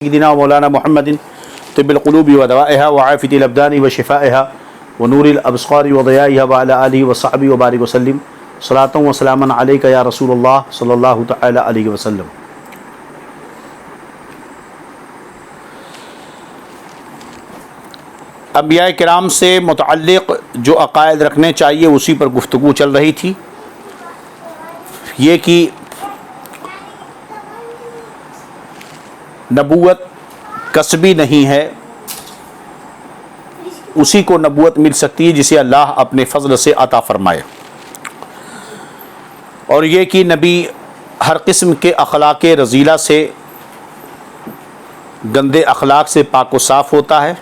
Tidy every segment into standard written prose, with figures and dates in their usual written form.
سيدنا ومولانا محمد طب القلوب ودوائها وعافية الأبدان وشفائها ونور الأبصار وضيائها وعلى آله وصحبه وبارك وسلم صلاة وسلاما عليك يا رسول الله صلی اللہ تعالی علیہ وسلم۔ انبیاء کرام سے متعلق جو عقائد رکھنے چاہیے اسی پر گفتگو چل رہی تھی۔ یہ کہ نبوت کسبی نہیں ہے، اسی کو نبوت مل سکتی ہے جسے اللہ اپنے فضل سے عطا فرمائے، اور یہ کہ نبی ہر قسم کے اخلاق رذیلہ سے، گندے اخلاق سے پاک و صاف ہوتا ہے،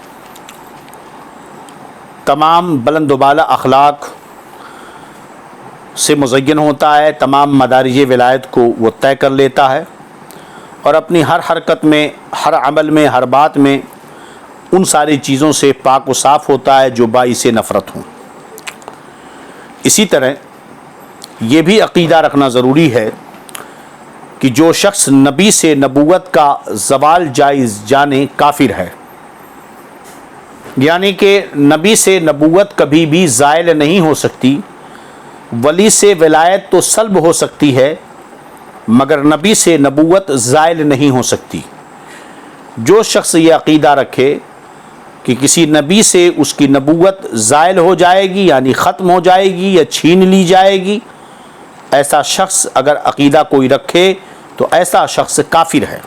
تمام بلند و بالا اخلاق سے مزین ہوتا ہے، تمام مدارج ولایت کو وہ طے کر لیتا ہے، اور اپنی ہر حرکت میں، ہر عمل میں، ہر بات میں ان ساری چیزوں سے پاک و صاف ہوتا ہے جو باعث نفرت ہوں۔ اسی طرح یہ بھی عقیدہ رکھنا ضروری ہے کہ جو شخص نبی سے نبوت کا زوال جائز جانے کافر ہے، یعنی کہ نبی سے نبوت کبھی بھی زائل نہیں ہو سکتی، ولی سے ولایت تو سلب ہو سکتی ہے مگر نبی سے نبوت زائل نہیں ہو سکتی۔ جو شخص یہ عقیدہ رکھے کہ کسی نبی سے اس کی نبوت زائل ہو جائے گی، یعنی ختم ہو جائے گی یا چھین لی جائے گی، ایسا شخص اگر عقیدہ کوئی رکھے تو ایسا شخص کافر ہے۔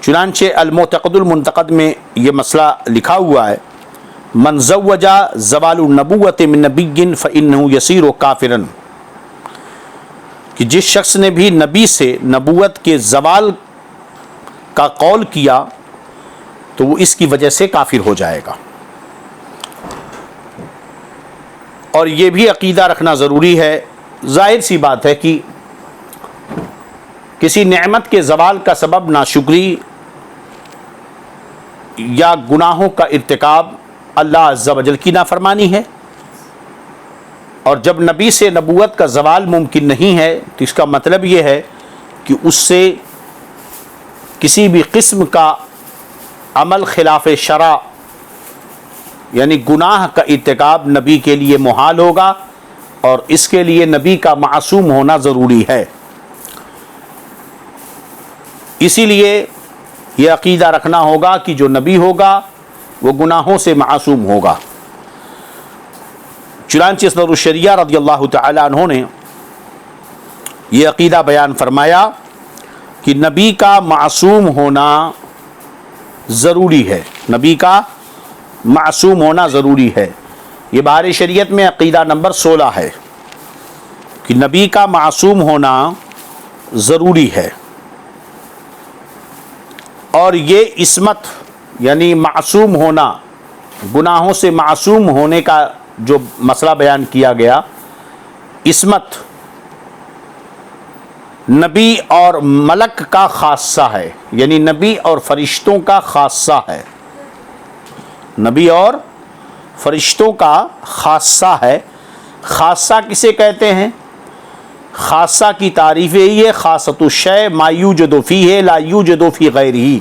چنانچہ المعتقد المنتقد میں یہ مسئلہ لکھا ہوا ہے، من زوج زوال النبوت من نبی فإنہ یصیر کافرا، کہ جس شخص نے بھی نبی سے نبوت کے زوال کا قول کیا تو وہ اس کی وجہ سے کافر ہو جائے گا۔ اور یہ بھی عقیدہ رکھنا ضروری ہے، ظاہر سی بات ہے کہ کسی نعمت کے زوال کا سبب ناشکری یا گناہوں کا ارتکاب اللہ عز و جل کی نافرمانی ہے، اور جب نبی سے نبوت کا زوال ممکن نہیں ہے تو اس کا مطلب یہ ہے کہ اس سے کسی بھی قسم کا عمل خلاف شرع یعنی گناہ کا ارتکاب نبی کے لیے محال ہوگا، اور اس کے لیے نبی کا معصوم ہونا ضروری ہے۔ اسی لیے یہ عقیدہ رکھنا ہوگا کہ جو نبی ہوگا وہ گناہوں سے معصوم ہوگا۔ چنانچہ صدر الشریعہ رضی اللہ تعالی عنہ نے یہ عقیدہ بیان فرمایا کہ نبی کا معصوم ہونا ضروری ہے، نبی کا معصوم ہونا ضروری ہے۔ یہ بہار شریعت میں عقیدہ نمبر 16 ہے کہ نبی کا معصوم ہونا ضروری ہے، اور یہ عصمت یعنی معصوم ہونا، گناہوں سے معصوم ہونے کا جو مسئلہ بیان کیا گیا، عصمت نبی اور ملک کا خاصہ ہے، یعنی نبی اور فرشتوں کا خاصہ ہے، نبی اور فرشتوں کا خاصہ ہے۔ خاصہ کسے کہتے ہیں؟ خاصہ کی تعریف یہی ہے، خاصۃ الشیء ما یوجد فیہ لا یوجد فی غیرہ۔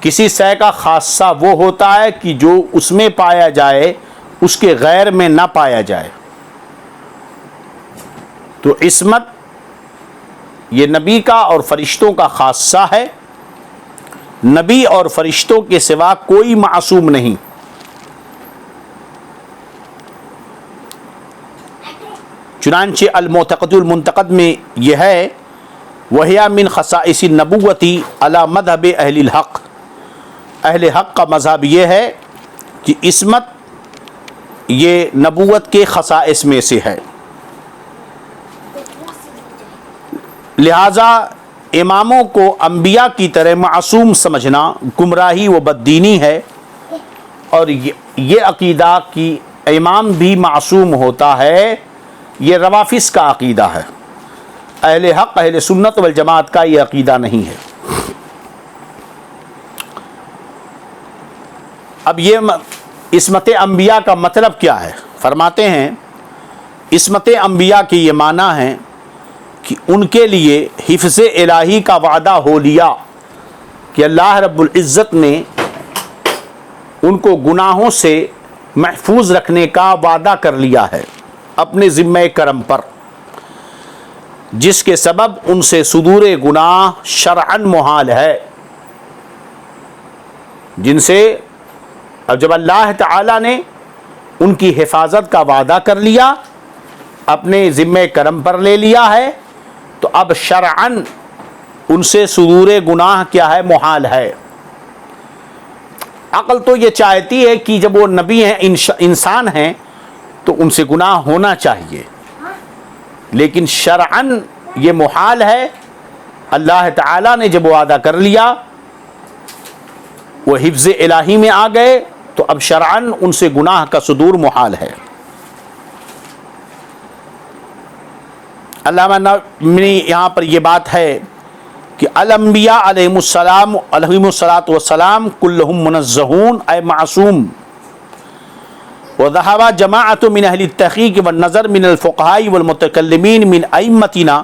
کسی شے کا خاصہ وہ ہوتا ہے کہ جو اس میں پایا جائے اس کے غیر میں نہ پایا جائے۔ تو عصمت یہ نبی کا اور فرشتوں کا خاصہ ہے، نبی اور فرشتوں کے سوا کوئی معصوم نہیں۔ چنانچہ المعتقد المنتقد میں یہ ہے، وَهِيَ مِنْ خَصَائِصِ النَّبُوَّةِ عَلَى مَذْهَبِ أَهْلِ الْحَقِّ، اہل حق کا مذہب یہ ہے کہ عصمت یہ نبوت کے خصائص میں سے ہے، لہذا اماموں کو انبیاء کی طرح معصوم سمجھنا گمراہی و بددینی ہے، اور یہ عقیدہ کہ امام بھی معصوم ہوتا ہے یہ روافض کا عقیدہ ہے، اہل حق اہل سنت والجماعت کا یہ عقیدہ نہیں ہے۔ اب یہ عصمت انبیاء کا مطلب کیا ہے؟ فرماتے ہیں عصمت انبیاء کی یہ معنی ہے کہ ان کے لیے حفظ الہی کا وعدہ ہو لیا کہ اللہ رب العزت نے ان کو گناہوں سے محفوظ رکھنے کا وعدہ کر لیا ہے اپنے ذمہ کرم پر، جس کے سبب ان سے صدور گناہ شرعاً محال ہے، جن سے اب جب اللہ تعالیٰ نے ان کی حفاظت کا وعدہ کر لیا، اپنے ذمہ کرم پر لے لیا ہے، تو اب شرعاً ان سے صدور گناہ کیا ہے؟ محال ہے۔ عقل تو یہ چاہتی ہے کہ جب وہ نبی ہیں، انسان ہیں، تو ان سے گناہ ہونا چاہیے، لیکن شرعاً یہ محال ہے۔ اللہ تعالیٰ نے جب وعدہ کر لیا، وہ حفظ الہی میں آ گئے، تو اب شرعاً ان سے گناہ کا صدور محال ہے۔ علامہ نووی یہاں پر یہ بات ہے کہ الانبیاء علیہم الصلاۃ والسلام کلہم منزہون اے معصوم، وذهب جماعۃ من اہل التحقیق والنظر من الفقہاء والمتکلمین من ائمتنا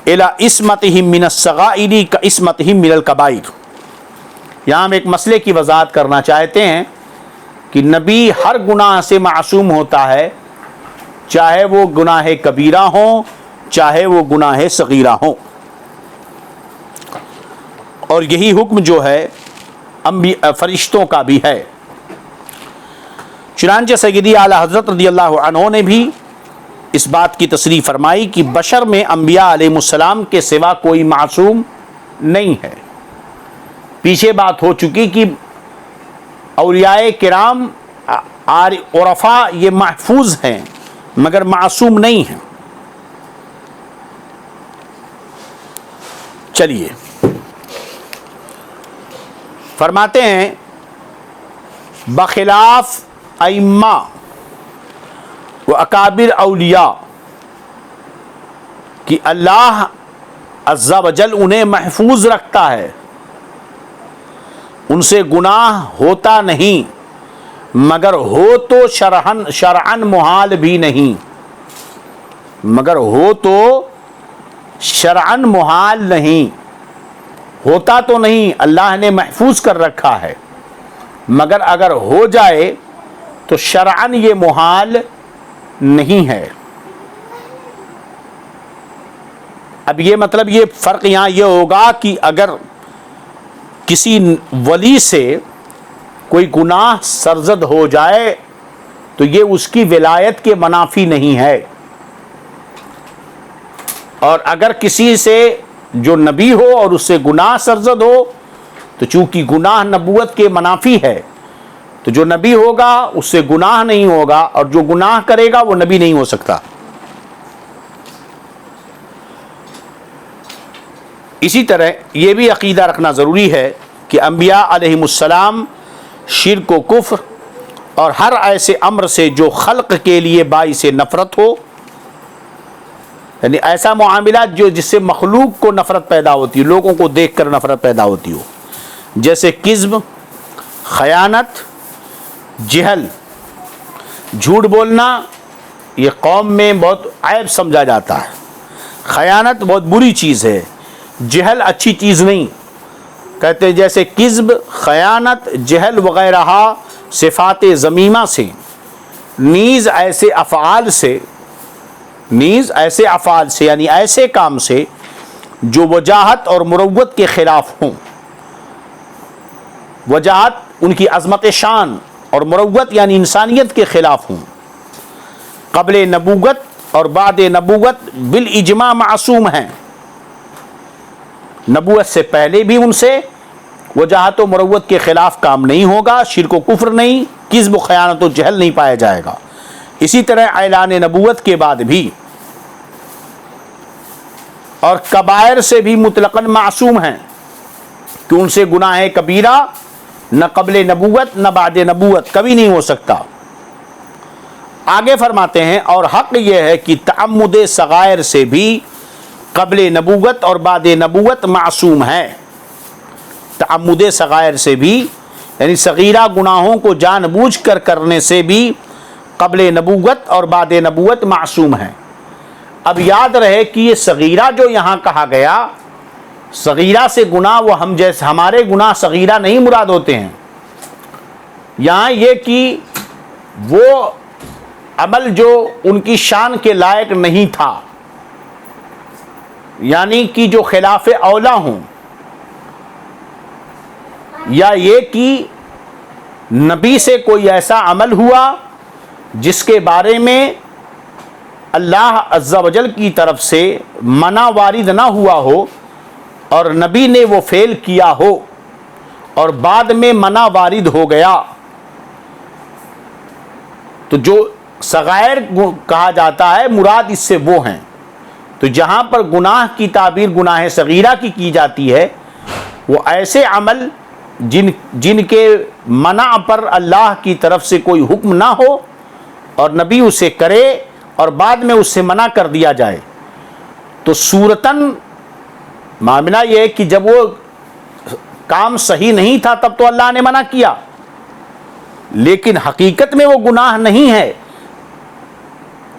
الی عصمتہم من الصغائر کعصمتہم من الکبائر۔ یہاں ہم ایک مسئلے کی وضاحت کرنا چاہتے ہیں کہ نبی ہر گناہ سے معصوم ہوتا ہے، چاہے وہ گناہ کبیرہ ہوں، چاہے وہ گناہ صغیرہ ہوں، اور یہی حکم جو ہے فرشتوں کا بھی ہے۔ چنانچہ سیدی اعلیٰ حضرت رضی اللہ عنہ نے بھی اس بات کی تصریح فرمائی کہ بشر میں انبیاء علیہ السلام کے سوا کوئی معصوم نہیں ہے۔ پیچھے بات ہو چکی کہ اولیاء کرام عرفاء یہ محفوظ ہیں مگر معصوم نہیں ہیں۔ چلیے فرماتے ہیں بخلاف ائمہ و اکابر اولیاء کہ اللہ عز و جل انہیں محفوظ رکھتا ہے، ان سے گناہ ہوتا نہیں، مگر ہو تو شرعاً محال بھی نہیں، مگر ہو تو شرعاً محال نہیں، ہوتا تو نہیں، اللہ نے محفوظ کر رکھا ہے، مگر اگر ہو جائے تو شرعاً یہ محال نہیں ہے۔ اب یہ مطلب یہ فرق یہاں یہ ہوگا کہ اگر کسی ولی سے کوئی گناہ سرزد ہو جائے تو یہ اس کی ولایت کے منافی نہیں ہے، اور اگر کسی سے جو نبی ہو اور اس سے گناہ سرزد ہو تو چونکہ گناہ نبوت کے منافی ہے، تو جو نبی ہوگا اس سے گناہ نہیں ہوگا، اور جو گناہ کرے گا وہ نبی نہیں ہو سکتا۔ اسی طرح یہ بھی عقیدہ رکھنا ضروری ہے کہ انبیاء علیہم السلام شرک و کفر اور ہر ایسے امر سے جو خلق کے لیے باعث نفرت ہو، یعنی ایسا معاملات جو جس سے مخلوق کو نفرت پیدا ہوتی ہے، لوگوں کو دیکھ کر نفرت پیدا ہوتی ہو، جیسے کذب، خیانت، جہل، جھوٹ بولنا، یہ قوم میں بہت عیب سمجھا جاتا ہے۔ خیانت بہت بری چیز ہے، جہل اچھی چیز نہیں۔ کہتے ہیں جیسے کذب، خیانت، جہل وغیرہ صفات ذمیمہ سے، نیز ایسے افعال سے یعنی ایسے کام سے جو وجاہت اور مروت کے خلاف ہوں۔ وجاہت ان کی عظمت شان اور مروت یعنی انسانیت کے خلاف ہوں، قبل نبوت اور بعد نبوت بالاجماع معصوم ہیں۔ نبوت سے پہلے بھی ان سے وجاہت و مروت کے خلاف کام نہیں ہوگا، شرک و کفر نہیں، کذب و خیانت و جہل نہیں پایا جائے گا۔ اسی طرح اعلان نبوت کے بعد بھی اور کبائر سے بھی مطلقاً معصوم ہیں کہ ان سے گناہ کبیرہ نہ قبل نبوت نہ بعد نبوت کبھی نہیں ہو سکتا۔ آگے فرماتے ہیں اور حق یہ ہے کہ تعمد صغائر سے بھی قبل نبوت اور بعد نبوت معصوم ہے۔ تعمد صغائر سے بھی یعنی صغیرہ گناہوں کو جان بوجھ کر کرنے سے بھی قبل نبوت اور بعد نبوت معصوم ہیں۔ اب یاد رہے کہ یہ صغیرہ جو یہاں کہا گیا، صغیرہ سے گناہ وہ ہم جیسے ہمارے گناہ صغیرہ نہیں مراد ہوتے ہیں، یہاں یہ کہ وہ عمل جو ان کی شان کے لائق نہیں تھا، یعنی کہ جو خلاف اولا ہوں، یا یہ کہ نبی سے کوئی ایسا عمل ہوا جس کے بارے میں اللہ عز و جل کی طرف سے منع وارد نہ ہوا ہو اور نبی نے وہ فعل کیا ہو اور بعد میں منع وارد ہو گیا، تو جو صغائر کہا جاتا ہے مراد اس سے وہ ہیں۔ تو جہاں پر گناہ کی تعبیر گناہ صغیرہ کی جاتی ہے، وہ ایسے عمل جن کے منع پر اللہ کی طرف سے کوئی حکم نہ ہو اور نبی اسے کرے اور بعد میں اس سے منع کر دیا جائے، تو صورتاً معاملہ یہ ہے کہ جب وہ کام صحیح نہیں تھا تب تو اللہ نے منع کیا، لیکن حقیقت میں وہ گناہ نہیں ہے،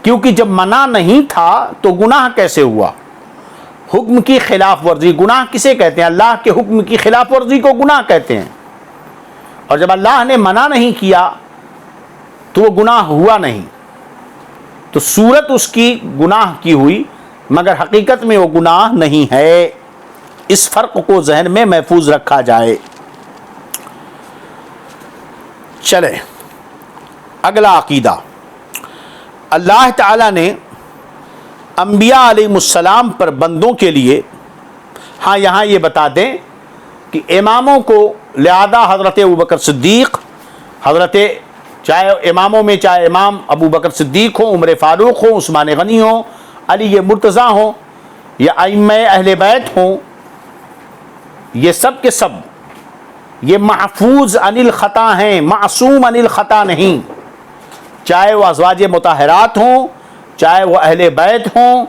کیونکہ جب منع نہیں تھا تو گناہ کیسے ہوا؟ حکم کی خلاف ورزی، گناہ کسے کہتے ہیں؟ اللہ کے حکم کی خلاف ورزی کو گناہ کہتے ہیں، اور جب اللہ نے منع نہیں کیا تو وہ گناہ ہوا نہیں، تو صورت اس کی گناہ کی ہوئی مگر حقیقت میں وہ گناہ نہیں ہے۔ اس فرق کو ذہن میں محفوظ رکھا جائے۔ چلے اگلا عقیدہ، اللہ تعالیٰ نے انبیاء علیہ السلام پر بندوں کے لیے، ہاں یہاں یہ بتا دیں کہ اماموں کو لہذا حضرت ابوبکر صدیق، چاہے اماموں میں چاہے امام ابوبکر صدیق ہوں، عمر فاروق ہوں، عثمان غنی ہوں، علی مرتضیٰ ہوں، یا ائمہ اہل بیت ہوں، یہ سب کے سب یہ محفوظ عن الخطا ہیں، معصوم عن الخطا نہیں، چاہے وہ ازواج مطہرات ہوں، چاہے وہ اہل بیت ہوں،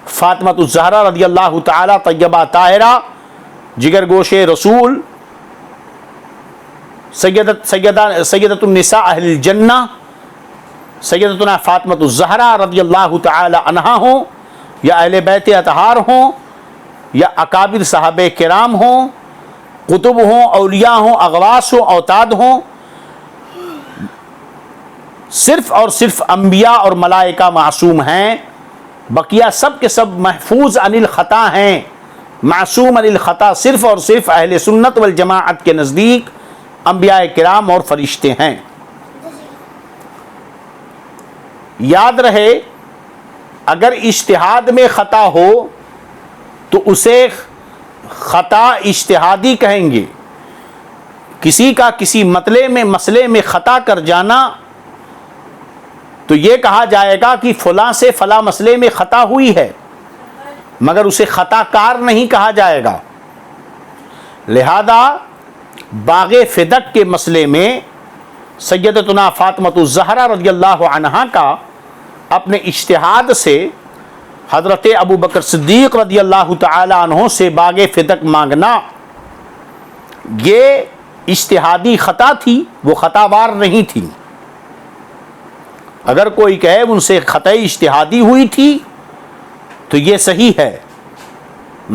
فاطمۃ الزہرا رضی اللہ تعالی طیبہ طاہرہ جگر گوش رسول، سیدۃ النساء اہل الجنہ سیدتنا فاطمۃ الزہرا رضی اللہ تعالی عنہا ہوں، یا اہل بیت اطہار ہوں، یا اکابر صحابہ کرام ہوں، قطب ہوں، اولیاء ہوں، اغواث ہوں، اوتاد ہوں، صرف اور صرف انبیاء اور ملائکہ معصوم ہیں، بقیہ سب کے سب محفوظ عن الخطا ہیں۔ معصوم عن الخطا صرف اور صرف اہل سنت والجماعت کے نزدیک انبیاء کرام اور فرشتے ہیں۔ یاد رہے اگر اجتہاد میں خطا ہو تو اسے خطا اجتہادی کہیں گے، کسی کا کسی مسئلے میں خطا کر جانا تو یہ کہا جائے گا کہ فلاں سے فلاں مسئلے میں خطا ہوئی ہے، مگر اسے خطا کار نہیں کہا جائے گا۔ لہذا باغ فدق کے مسئلے میں سیدتنا فاطمۃ الزہرا رضی اللہ عنہا کا اپنے اجتہاد سے حضرت ابوبکر صدیق رضی اللہ تعالی عنہ سے باغ فدق مانگنا، یہ اجتہادی خطا تھی، وہ خطا وار نہیں تھی۔ اگر کوئی کہے ان سے خطا اجتہادی ہوئی تھی تو یہ صحیح ہے،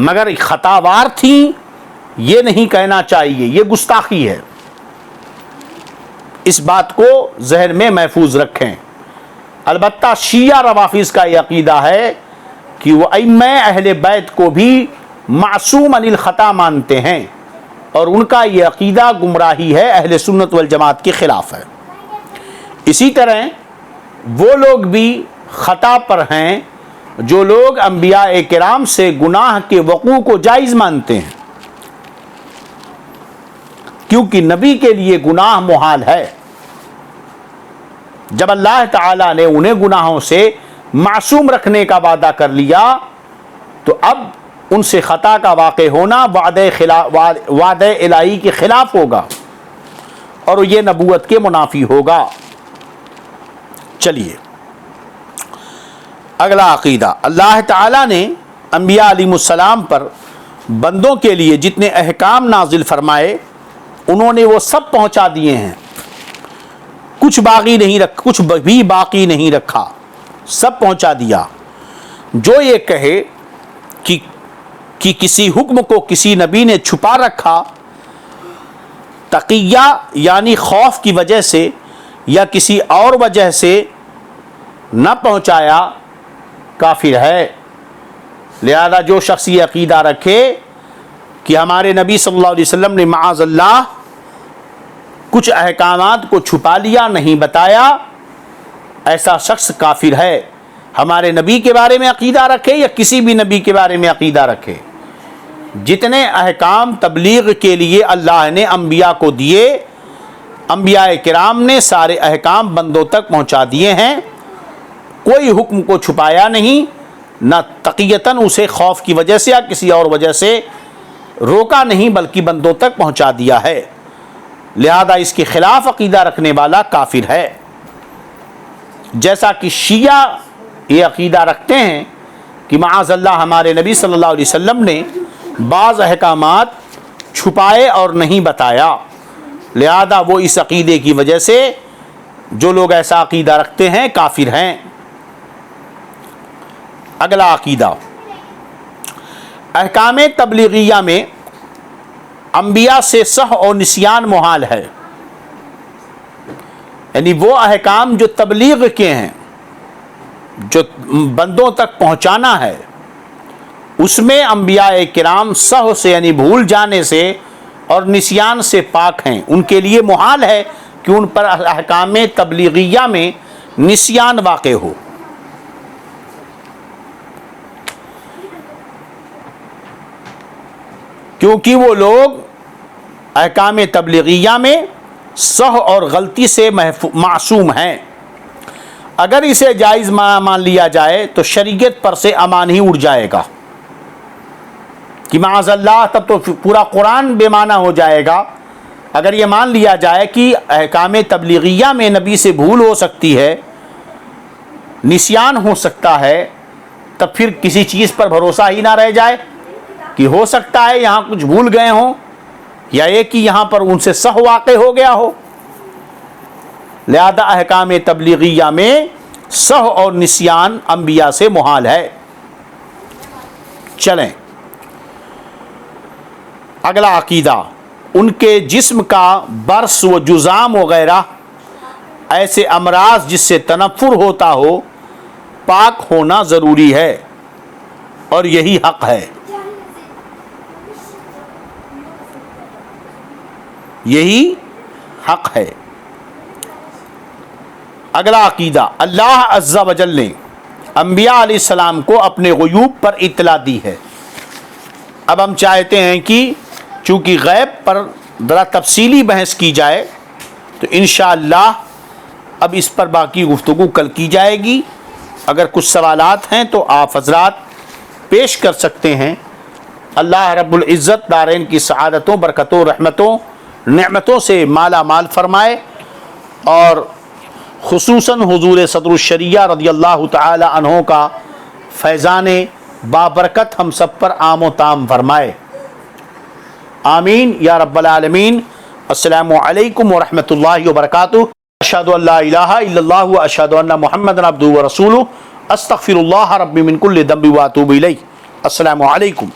مگر خطا وار تھی یہ نہیں کہنا چاہیے، یہ گستاخی ہے۔ اس بات کو ذہن میں محفوظ رکھیں۔ البتہ شیعہ روافض کا یہ عقیدہ ہے کہ وہ ائمہ اہل بیت کو بھی معصوم عن الخطا مانتے ہیں، اور ان کا یہ عقیدہ گمراہی ہے، اہل سنت والجماعت کے خلاف ہے۔ اسی طرح وہ لوگ بھی خطا پر ہیں جو لوگ انبیاء کرام سے گناہ کے وقوع کو جائز مانتے ہیں، کیونکہ نبی کے لیے گناہ محال ہے۔ جب اللہ تعالیٰ نے انہیں گناہوں سے معصوم رکھنے کا وعدہ کر لیا تو اب ان سے خطا کا واقع ہونا وعدہ الہی کے خلاف ہوگا اور یہ نبوت کے منافی ہوگا۔ چلیے اگلا عقیدہ، اللہ تعالیٰ نے انبیاء علیہ السلام پر بندوں کے لیے جتنے احکام نازل فرمائے انہوں نے وہ سب پہنچا دیے ہیں، کچھ بھی باقی نہیں رکھا، سب پہنچا دیا۔ جو یہ کہے کہ کسی حکم کو کسی نبی نے چھپا رکھا تقیہ یعنی خوف کی وجہ سے یا کسی اور وجہ سے نہ پہنچایا، کافر ہے۔ لہذا جو شخص یہ عقیدہ رکھے کہ ہمارے نبی صلی اللہ علیہ وسلم نے معاذ اللہ کچھ احکامات کو چھپا لیا، نہیں بتایا، ایسا شخص کافر ہے۔ ہمارے نبی کے بارے میں عقیدہ رکھے یا کسی بھی نبی کے بارے میں عقیدہ رکھے، جتنے احکام تبلیغ کے لیے اللہ نے انبیاء کو دیے، انبیاء کرام نے سارے احکام بندوں تک پہنچا دیے ہیں، کوئی حکم کو چھپایا نہیں، نہ تقیتاً اسے خوف کی وجہ سے یا کسی اور وجہ سے روکا نہیں، بلکہ بندوں تک پہنچا دیا ہے۔ لہذا اس کے خلاف عقیدہ رکھنے والا کافر ہے۔ جیسا کہ شیعہ یہ عقیدہ رکھتے ہیں کہ معاذ اللہ ہمارے نبی صلی اللہ علیہ وسلم نے بعض احکامات چھپائے اور نہیں بتایا، لہذا وہ اس عقیدے کی وجہ سے جو لوگ ایسا عقیدہ رکھتے ہیں کافر ہیں۔ اگلا عقیدہ، احکام تبلیغیہ میں انبیاء سے سہو اور نسیان محال ہے، یعنی وہ احکام جو تبلیغ کے ہیں، جو بندوں تک پہنچانا ہے، اس میں انبیاء کرام سہو سے یعنی بھول جانے سے اور نسیان سے پاک ہیں، ان کے لیے محال ہے کہ ان پر احکام تبلیغیہ میں نسیان واقع ہو۔ کیونکہ وہ لوگ احکام تبلیغیہ میں سہو اور غلطی سے معصوم ہیں۔ اگر اسے جائز مان لیا جائے تو شریعت پر سے امان ہی اڑ جائے گا کہ معاذ اللہ تب تو پورا قرآن بے معنی ہو جائے گا۔ اگر یہ مان لیا جائے کہ احکام تبلیغیہ میں نبی سے بھول ہو سکتی ہے، نسیان ہو سکتا ہے، تب پھر کسی چیز پر بھروسہ ہی نہ رہ جائے کہ ہو سکتا ہے یہاں کچھ بھول گئے ہوں یا یہ کہ یہاں پر ان سے سہو واقع ہو گیا ہو۔ لہذا احکام تبلیغیہ میں سہو اور نسیان انبیاء سے محال ہے۔ چلیں اگلا عقیدہ، ان کے جسم کا برس و جذام وغیرہ ایسے امراض جس سے تنفر ہوتا ہو پاک ہونا ضروری ہے، اور یہی حق ہے۔ یہی حق ہے۔ اگلا عقیدہ، اللہ عز و جل نے انبیاء علیہ السلام کو اپنے غیوب پر اطلاع دی ہے۔ اب ہم چاہتے ہیں کہ چونکہ غیب پر ذرا تفصیلی بحث کی جائے تو انشاءاللہ اب اس پر باقی گفتگو کل کی جائے گی۔ اگر کچھ سوالات ہیں تو آپ حضرات پیش کر سکتے ہیں۔ اللہ رب العزت دارین کی سعادتوں، برکتوں، رحمتوں، نعمتوں سے مالا مال فرمائے، اور خصوصاً حضور صدر الشریعہ رضی اللہ تعالی عنہ کا فیضان بابرکت ہم سب پر عام و تام فرمائے، آمین یا رب العالمین۔ السلام علیکم ورحمۃ اللہ وبرکاتہ۔ اشہد ان لا الہ الا اللہ واشہد ان محمدا عبدہ ورسولہ، استغفر اللہ ربی من کل ذنب واتوب الیہ۔ السلام علیکم۔